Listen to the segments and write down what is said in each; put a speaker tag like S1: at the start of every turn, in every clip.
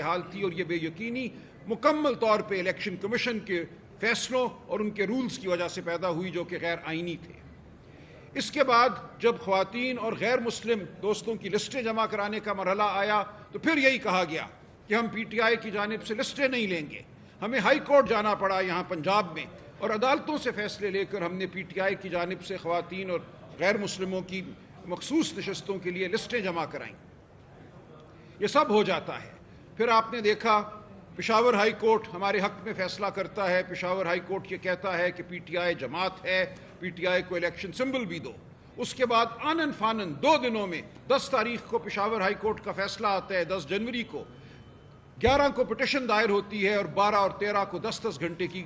S1: حال تھی اور یہ بے یقینی مکمل طور پہ الیکشن کمیشن کے فیصلوں اور ان کے رولز کی وجہ سے پیدا ہوئی جو کہ غیر آئینی تھے۔ اس کے بعد جب خواتین اور غیر مسلم دوستوں کی لسٹیں جمع کرانے کا مرحلہ آیا تو پھر یہی کہا گیا کہ ہم پی ٹی آئی کی جانب سے لسٹیں نہیں لیں گے۔ ہمیں ہائی کورٹ جانا پڑا یہاں پنجاب میں اور عدالتوں سے فیصلے لے کر ہم نے پی ٹی آئی کی جانب سے خواتین اور غیر مسلموں کی مخصوص نشستوں کے لیے لسٹیں جمع کرائیں۔ یہ سب ہو جاتا ہے۔ پھر آپ نے دیکھا پشاور ہائی کورٹ ہمارے حق میں فیصلہ کرتا ہے۔ پشاور ہائی کورٹ یہ کہتا ہے کہ پی ٹی آئی جماعت ہے، پی ٹی آئی کو الیکشن سمبل بھی دو۔ اس کے بعد آنن فانن 2 دنوں میں 10 تاریخ کو پشاور ہائی کورٹ کا فیصلہ آتا ہے، 10 جنوری کو 11 کو پٹیشن دائر ہوتی ہے اور 12 اور 13 کو 10 گھنٹے کی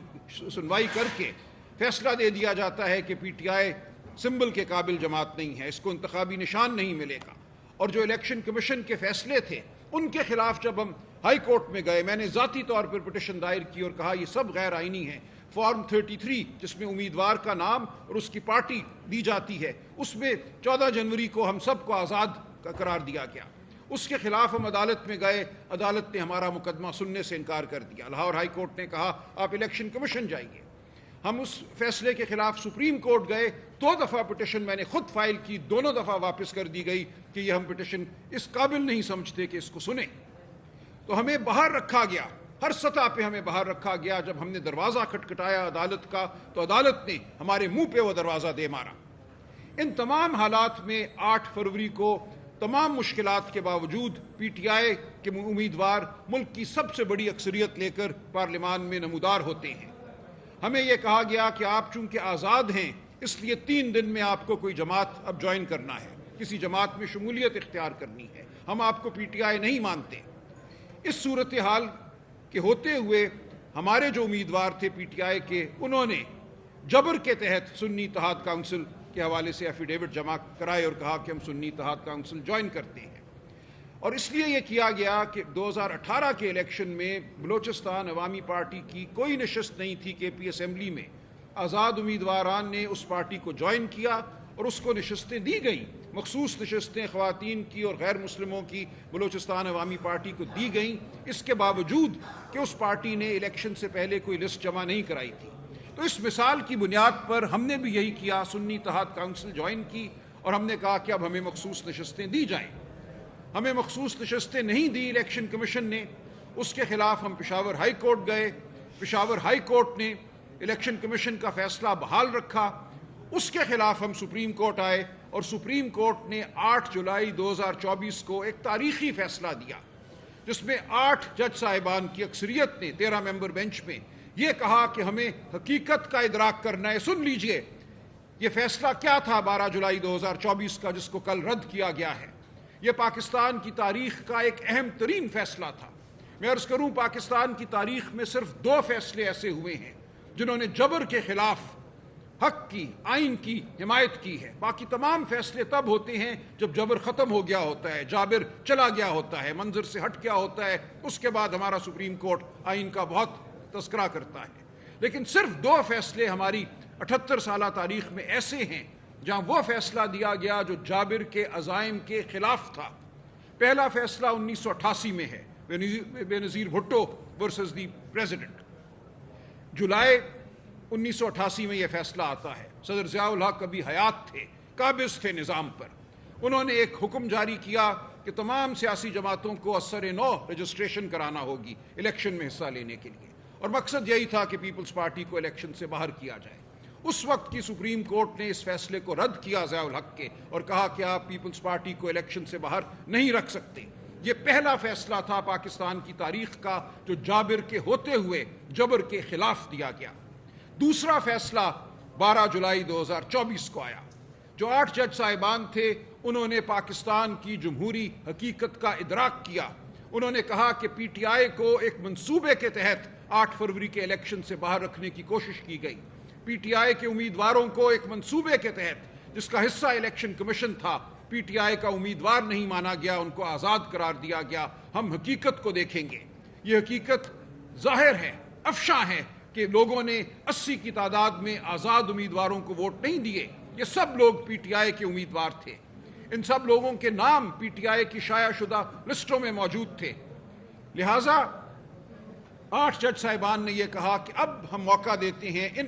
S1: سنوائی کر کے فیصلہ دے دیا جاتا ہے کہ پی ٹی آئی سمبل کے قابل جماعت نہیں ہے، اس کو انتخابی نشان نہیں ملے گا۔ اور جو الیکشن کمیشن کے فیصلے تھے ان کے خلاف جب ہم ہائی کورٹ میں گئے، میں نے ذاتی طور پر پٹیشن دائر کی اور کہا یہ سب غیر آئینی ہیں۔ فارم 33 جس میں امیدوار کا نام اور اس کی پارٹی دی جاتی ہے، اس میں 14 جنوری کو ہم سب کو آزاد قرار دیا گیا۔ اس کے خلاف ہم عدالت میں گئے، عدالت نے ہمارا مقدمہ سننے سے انکار کر دیا۔ لاہور ہائی کورٹ نے کہا آپ الیکشن کمیشن جائیے۔ ہم اس فیصلے کے خلاف سپریم کورٹ گئے، 2 دفعہ پٹیشن میں نے خود فائل کی، دونوں دفعہ واپس کر دی گئی کہ یہ ہم پٹیشن اس قابل نہیں سمجھتے کہ اس کو سنیں۔ تو ہمیں باہر رکھا گیا، ہر سطح پہ ہمیں باہر رکھا گیا۔ جب ہم نے دروازہ کھٹکھٹایا عدالت کا تو عدالت نے ہمارے منہ پہ وہ دروازہ دے مارا۔ ان تمام حالات میں 8 فروری کو تمام مشکلات کے باوجود پی ٹی آئی کے امیدوار ملک کی سب سے بڑی اکثریت لے کر پارلیمان میں نمودار ہوتے ہیں۔ ہمیں یہ کہا گیا کہ آپ چونکہ آزاد ہیں اس لیے 3 دن میں آپ کو کوئی جماعت اب جوائن کرنا ہے، کسی جماعت میں شمولیت اختیار کرنی ہے، ہم آپ کو پی ٹی آئی نہیں مانتے۔ اس صورتحال کے ہوتے ہوئے ہمارے جو امیدوار تھے پی ٹی آئی کے، انہوں نے جبر کے تحت سنی اتحاد کونسل کے حوالے سے ایفیڈیوٹ جمع کرائے اور کہا کہ ہم سنی اتحاد کونسل جوائن کرتے ہیں۔ اور اس لیے یہ کیا گیا کہ 2018 کے الیکشن میں بلوچستان عوامی پارٹی کی کوئی نشست نہیں تھی کے پی اسمبلی میں، آزاد امیدواران نے اس پارٹی کو جوائن کیا اور اس کو نشستیں دی گئیں، مخصوص نشستیں خواتین کی اور غیر مسلموں کی بلوچستان عوامی پارٹی کو دی گئیں، اس کے باوجود کہ اس پارٹی نے الیکشن سے پہلے کوئی لسٹ جمع نہیں کرائی تھی۔ تو اس مثال کی بنیاد پر ہم نے بھی یہی کیا، سنی اتحاد کونسل جوائن کی اور ہم نے کہا کہ اب ہمیں مخصوص نشستیں دی جائیں۔ ہمیں مخصوص نشستیں نہیں دی الیکشن کمیشن نے، اس کے خلاف ہم پشاور ہائی کورٹ گئے۔ پشاور ہائی کورٹ نے الیکشن کمیشن کا فیصلہ بحال رکھا۔ اس کے خلاف ہم سپریم کورٹ آئے اور سپریم کورٹ نے 8 جولائی 2024 کو ایک تاریخی فیصلہ دیا جس میں 8 جج صاحبان کی اکثریت نے 13 ممبر بینچ میں یہ کہا کہ ہمیں حقیقت کا ادراک کرنا ہے۔ سن لیجئے یہ فیصلہ کیا تھا 12 جولائی 2024 کا جس کو کل رد کیا گیا ہے۔ یہ پاکستان کی تاریخ کا ایک اہم ترین فیصلہ تھا۔ میں عرض کروں پاکستان کی تاریخ میں صرف 2 فیصلے ایسے ہوئے ہیں جنہوں نے جبر کے خلاف حق کی، آئین کی حمایت کی ہے۔ باقی تمام فیصلے تب ہوتے ہیں جب جبر ختم ہو گیا ہوتا ہے، جابر چلا گیا ہوتا ہے، منظر سے ہٹ گیا ہوتا ہے، اس کے بعد ہمارا سپریم کورٹ آئین کا بہت تذکرہ کرتا ہے۔ لیکن صرف 2 فیصلے ہماری 78 سالہ تاریخ میں ایسے ہیں جہاں وہ فیصلہ دیا گیا جو جابر کے عزائم کے خلاف تھا۔ پہلا فیصلہ 1988 میں ہے، بے نظیر بھٹو ورسز دی پریزیڈنٹ۔ جولائی 1988 میں یہ فیصلہ آتا ہے۔ صدر ضیاء الحق ابھی حیات تھے، قابض تھے نظام پر۔ انہوں نے ایک حکم جاری کیا کہ تمام سیاسی جماعتوں کو اثر نو رجسٹریشن کرانا ہوگی الیکشن میں حصہ لینے کے لیے، اور مقصد یہی تھا کہ پیپلز پارٹی کو الیکشن سے باہر کیا جائے۔ اس وقت کی سپریم کورٹ نے اس فیصلے کو رد کیا ضیاء الحق کے اور کہا کہ آپ پیپلز پارٹی کو الیکشن سے باہر نہیں رکھ سکتے۔ یہ پہلا فیصلہ تھا پاکستان کی تاریخ کا جو جابر کے ہوتے ہوئے جبر کے خلاف دیا گیا۔ دوسرا فیصلہ 12 جولائی 2024 کو آیا۔ جو 8 جج صاحبان تھے انہوں نے پاکستان کی جمہوری حقیقت کا ادراک کیا۔ انہوں نے کہا کہ پی ٹی آئی کو ایک منصوبے کے تحت 8 فروری کے الیکشن سے باہر رکھنے کی کوشش کی گئی۔ پی ٹی آئی کے امیدواروں کو ایک منصوبے کے تحت جس کا حصہ الیکشن کمیشن تھا، پی ٹی آئی کا امیدوار نہیں مانا گیا، ان کو آزاد قرار دیا گیا۔ ہم حقیقت کو دیکھیں گے۔ یہ حقیقت ظاہر ہے، افشاں ہے کہ لوگوں نے 80 کی تعداد میں آزاد امیدواروں کو ووٹ نہیں دیے۔ یہ سب لوگ پی ٹی آئی کے امیدوار تھے۔ ان سب لوگوں کے نام پی ٹی آئی کی شائع شدہ لسٹوں میں موجود تھے۔ لہٰذا 8 جج صاحبان نے یہ کہا کہ اب ہم موقع دیتے ہیں ان